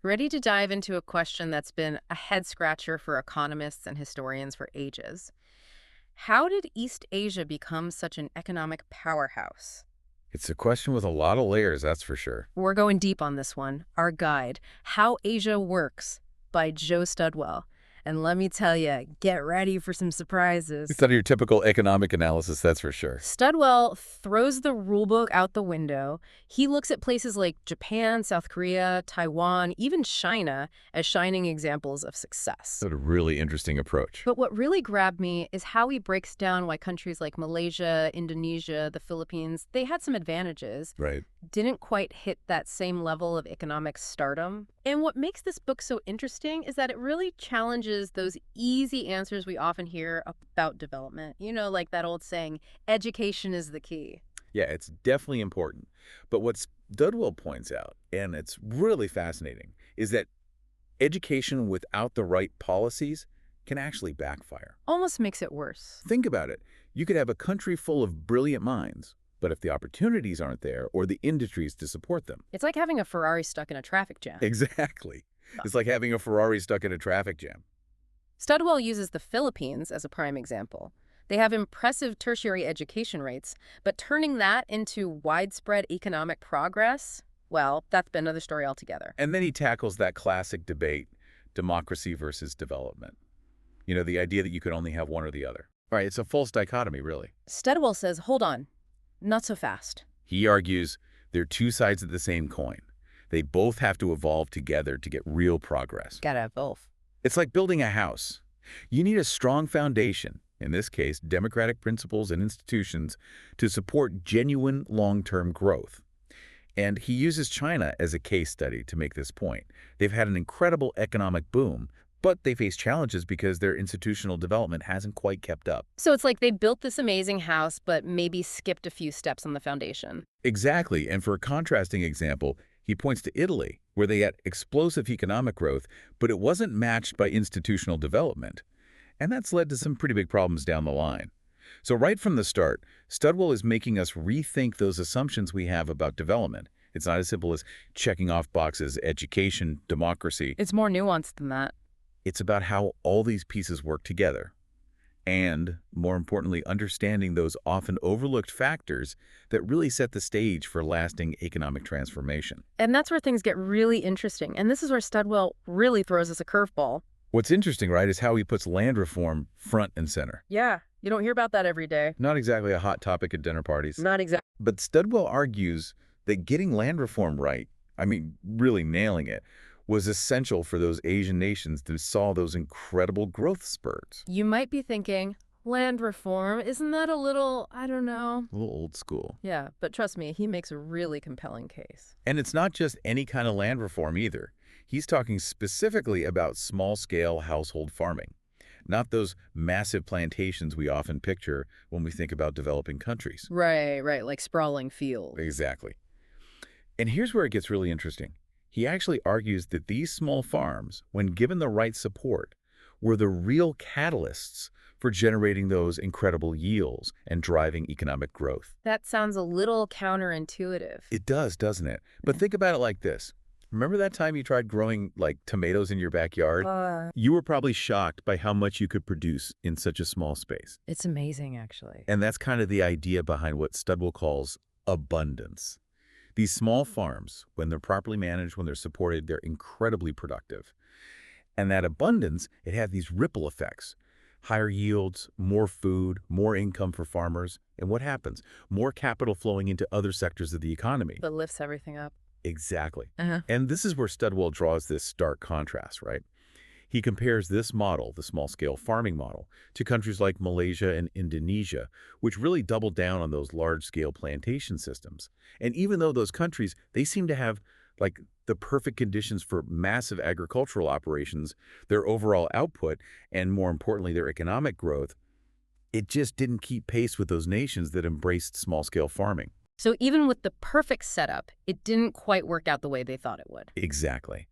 Ready to dive into a question that's been a head-scratcher for economists and historians for ages. How did East Asia become such an economic powerhouse? It's a question with a lot of layers, that's for sure. We're going deep on this one. Our guide, How Asia Works by Joe Studwell. And let me tell you, get ready for some surprises. It's not your typical economic analysis, that's for sure. Studwell throws the rulebook out the window. He looks at places like Japan, South Korea, Taiwan, even China as shining examples of success. That's a really interesting approach. But what really grabbed me is how he breaks down why countries like Malaysia, Indonesia, the Philippines, they had some advantages, Right. didn't quite hit that same level of economic stardom. And what makes this book so interesting is that it really challenges those easy answers we often hear about development. You know, like that old saying, education is the key. Yeah, it's definitely important. But what Studwell points out, and it's really fascinating, is that education without the right policies can actually backfire. Almost makes it worse. Think about it. You could have a country full of brilliant minds, but if the opportunities aren't there or the industries to support them. It's like having a Ferrari stuck in a traffic jam. Exactly. It's like having a Ferrari stuck in a traffic jam. Studwell uses the Philippines as a prime example. They have impressive tertiary education rates, but turning that into widespread economic progress, well, that's been another story altogether. And then he tackles that classic debate, democracy versus development. You know, the idea that you could only have one or the other. Right, it's a false dichotomy, really. Studwell says, hold on, not so fast. He argues they're two sides of the same coin. They both have to evolve together to get real progress. Gotta have both. It's like building a house. You need a strong foundation, in this case, democratic principles and institutions, to support genuine long-term growth. And he uses China as a case study to make this point. They've had an incredible economic boom, but they face challenges because their institutional development hasn't quite kept up. So it's like they built this amazing house, but maybe skipped a few steps on the foundation. Exactly, and for a contrasting example, he points to Italy, where they had explosive economic growth, but it wasn't matched by institutional development. And that's led to some pretty big problems down the line. So right from the start, Studwell is making us rethink those assumptions we have about development. It's not as simple as checking off boxes, education, democracy. It's more nuanced than that. It's about how all these pieces work together. And, more importantly, understanding those often overlooked factors that really set the stage for lasting economic transformation. And that's where things get really interesting. And this is where Studwell really throws us a curveball. What's interesting, right, is how he puts land reform front and center. Yeah, you don't hear about that every day. Not exactly a hot topic at dinner parties. Not exactly. But Studwell argues that getting land reform right, really nailing it, was essential for those Asian nations that saw those incredible growth spurts. You might be thinking, land reform, isn't that a little, I don't know? A little old school. Yeah, but trust me, he makes a really compelling case. And it's not just any kind of land reform either. He's talking specifically about small-scale household farming, not those massive plantations we often picture when we think about developing countries. Right, like sprawling fields. Exactly. And here's where it gets really interesting. He actually argues that these small farms, when given the right support, were the real catalysts for generating those incredible yields and driving economic growth. That sounds a little counterintuitive. It does, doesn't it? But think about it like this. Remember that time you tried growing, tomatoes in your backyard? You were probably shocked by how much you could produce in such a small space. It's amazing, actually. And that's kind of the idea behind what Studwell calls abundance. These small farms, when they're properly managed, when they're supported, they're incredibly productive. And that abundance, it had these ripple effects. Higher yields, more food, more income for farmers. And what happens? More capital flowing into other sectors of the economy. That lifts everything up. Exactly. And this is where Studwell draws this stark contrast, right? He compares this model, the small-scale farming model, to countries like Malaysia and Indonesia, which really doubled down on those large-scale plantation systems. And even though those countries, they seem to have the perfect conditions for massive agricultural operations, their overall output, and more importantly, their economic growth, it just didn't keep pace with those nations that embraced small-scale farming. So even with the perfect setup, it didn't quite work out the way they thought it would. Exactly.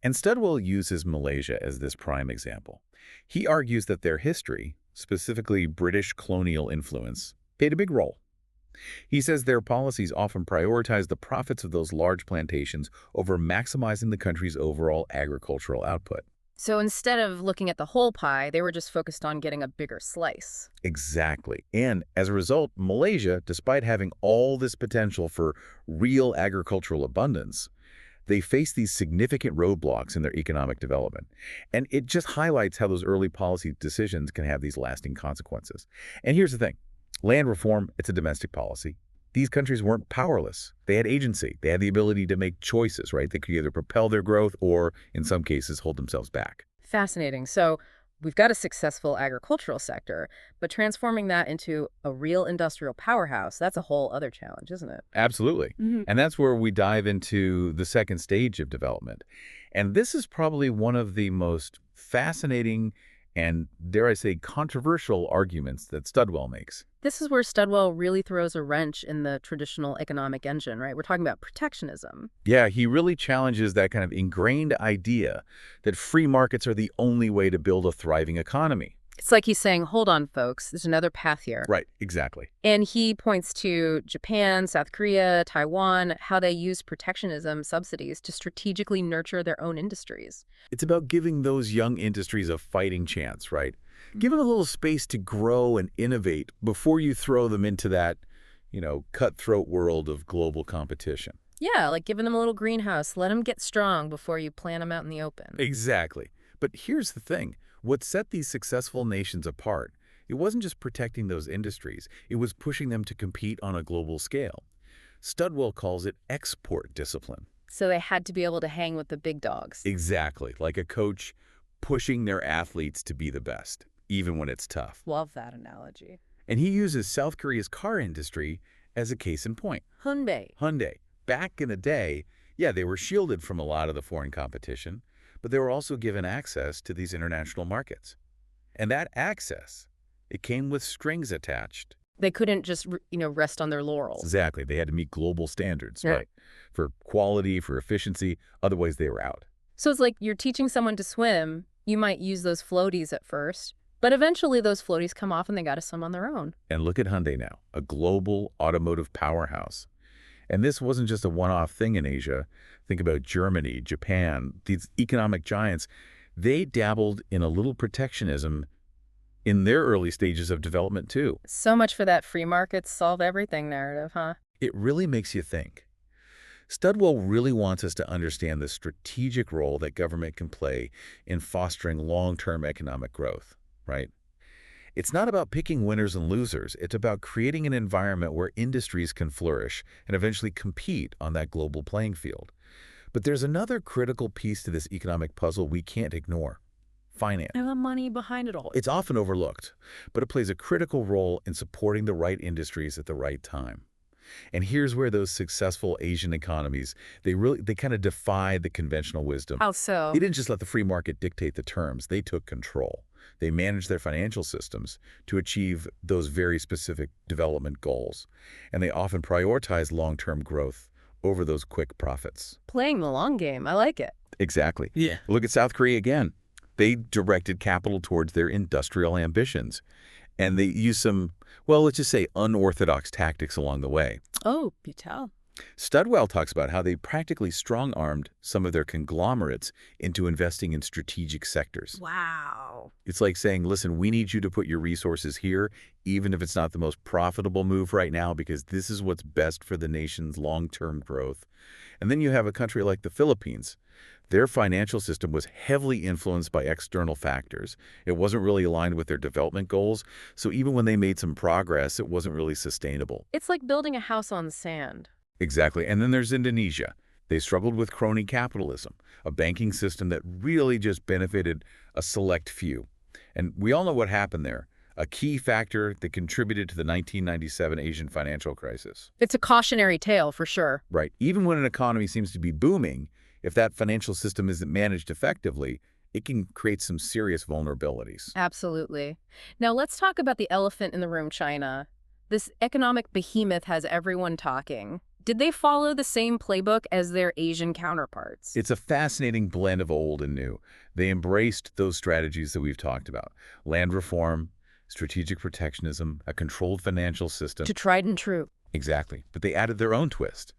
And Studwell uses Malaysia as this prime example. He argues that their history, specifically British colonial influence, played a big role. He says their policies often prioritize the profits of those large plantations over maximizing the country's overall agricultural output. So instead of looking at the whole pie, they were just focused on getting a bigger slice. Exactly. And as a result, Malaysia, despite having all this potential for real agricultural abundance, they face these significant roadblocks in their economic development. And it just highlights how those early policy decisions can have these lasting consequences. And here's the thing. Land reform, it's a domestic policy. These countries weren't powerless. They had agency. They had the ability to make choices, right? They could either propel their growth or, in some cases, hold themselves back. Fascinating. So we've got a successful agricultural sector, but transforming that into a real industrial powerhouse, that's a whole other challenge, isn't it? Absolutely. And that's where we dive into the second stage of development. And this is probably one of the most fascinating and, dare I say, controversial arguments that Studwell makes. This is where Studwell really throws a wrench in the traditional economic engine, right? We're talking about protectionism. Yeah, he really challenges that kind of ingrained idea that free markets are the only way to build a thriving economy. It's like he's saying, hold on, folks, there's another path here. Right, exactly. And he points to Japan, South Korea, Taiwan, how they use protectionism subsidies to strategically nurture their own industries. It's about giving those young industries a fighting chance, right? Give them a little space to grow and innovate before you throw them into that, cutthroat world of global competition. Yeah, like giving them a little greenhouse. Let them get strong before you plant them out in the open. Exactly. But here's the thing. What set these successful nations apart, it wasn't just protecting those industries. It was pushing them to compete on a global scale. Studwell calls it export discipline. So they had to be able to hang with the big dogs. Exactly. Like a coach pushing their athletes to be the best, even when it's tough. Love that analogy. And he uses South Korea's car industry as a case in point. Hyundai. Back in the day, yeah, they were shielded from a lot of the foreign competition, but they were also given access to these international markets. And that access, it came with strings attached. They couldn't just, rest on their laurels. Exactly. They had to meet global standards, right? For quality, for efficiency. Otherwise, they were out. So it's like you're teaching someone to swim. You might use those floaties at first, but eventually those floaties come off and they got to swim on their own. And look at Hyundai now, a global automotive powerhouse. And this wasn't just a one-off thing in Asia. Think about Germany, Japan, these economic giants. They dabbled in a little protectionism in their early stages of development, too. So much for that free markets solve everything narrative, huh? It really makes you think. Studwell really wants us to understand the strategic role that government can play in fostering long-term economic growth, right? It's not about picking winners and losers. It's about creating an environment where industries can flourish and eventually compete on that global playing field. But there's another critical piece to this economic puzzle we can't ignore: finance. And the money behind it all. It's often overlooked, but it plays a critical role in supporting the right industries at the right time. And here's where those successful Asian economies, they kind of defied the conventional wisdom. How so? They didn't just let the free market dictate the terms. They took control. They managed their financial systems to achieve those very specific development goals. And they often prioritized long-term growth over those quick profits. Playing the long game. I like it. Exactly. Yeah. Look at South Korea again. They directed capital towards their industrial ambitions. And they used some, well, let's just say unorthodox tactics along the way. Oh, you tell. Studwell talks about how they practically strong-armed some of their conglomerates into investing in strategic sectors. Wow. It's like saying, listen, we need you to put your resources here, even if it's not the most profitable move right now, because this is what's best for the nation's long-term growth. And then you have a country like the Philippines. Their financial system was heavily influenced by external factors. It wasn't really aligned with their development goals, so even when they made some progress, it wasn't really sustainable. It's like building a house on sand. Exactly. And then there's Indonesia. They struggled with crony capitalism, a banking system that really just benefited a select few. And we all know what happened there, a key factor that contributed to the 1997 Asian financial crisis. It's a cautionary tale, for sure. Right. Even when an economy seems to be booming, if that financial system isn't managed effectively, it can create some serious vulnerabilities. Absolutely. Now let's talk about the elephant in the room, China. This economic behemoth has everyone talking. Did they follow the same playbook as their Asian counterparts? It's a fascinating blend of old and new. They embraced those strategies that we've talked about: land reform, strategic protectionism, a controlled financial system. To tried and true. Exactly. But they added their own twist.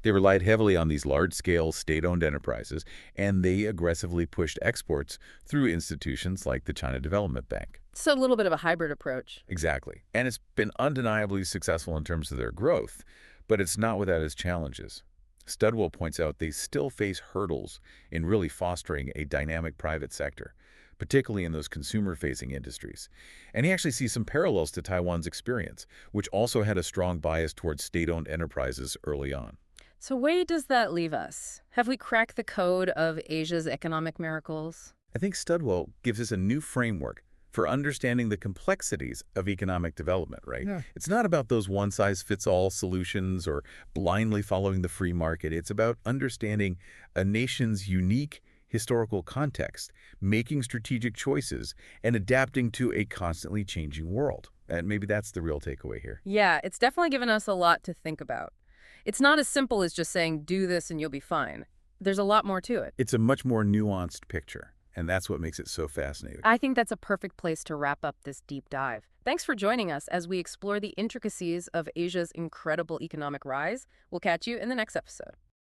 They relied heavily on these large-scale state-owned enterprises, and they aggressively pushed exports through institutions like the China Development Bank. So a little bit of a hybrid approach. Exactly. And it's been undeniably successful in terms of their growth, but it's not without its challenges. Studwell points out they still face hurdles in really fostering a dynamic private sector, particularly in those consumer-facing industries. And he actually sees some parallels to Taiwan's experience, which also had a strong bias towards state-owned enterprises early on. So where does that leave us? Have we cracked the code of Asia's economic miracles? I think Studwell gives us a new framework for understanding the complexities of economic development, right? Yeah. It's not about those one-size-fits-all solutions or blindly following the free market. It's about understanding a nation's unique historical context, making strategic choices, and adapting to a constantly changing world. And maybe that's the real takeaway here. Yeah, it's definitely given us a lot to think about. It's not as simple as just saying, do this and you'll be fine. There's a lot more to it. It's a much more nuanced picture, and that's what makes it so fascinating. I think that's a perfect place to wrap up this deep dive. Thanks for joining us as we explore the intricacies of Asia's incredible economic rise. We'll catch you in the next episode.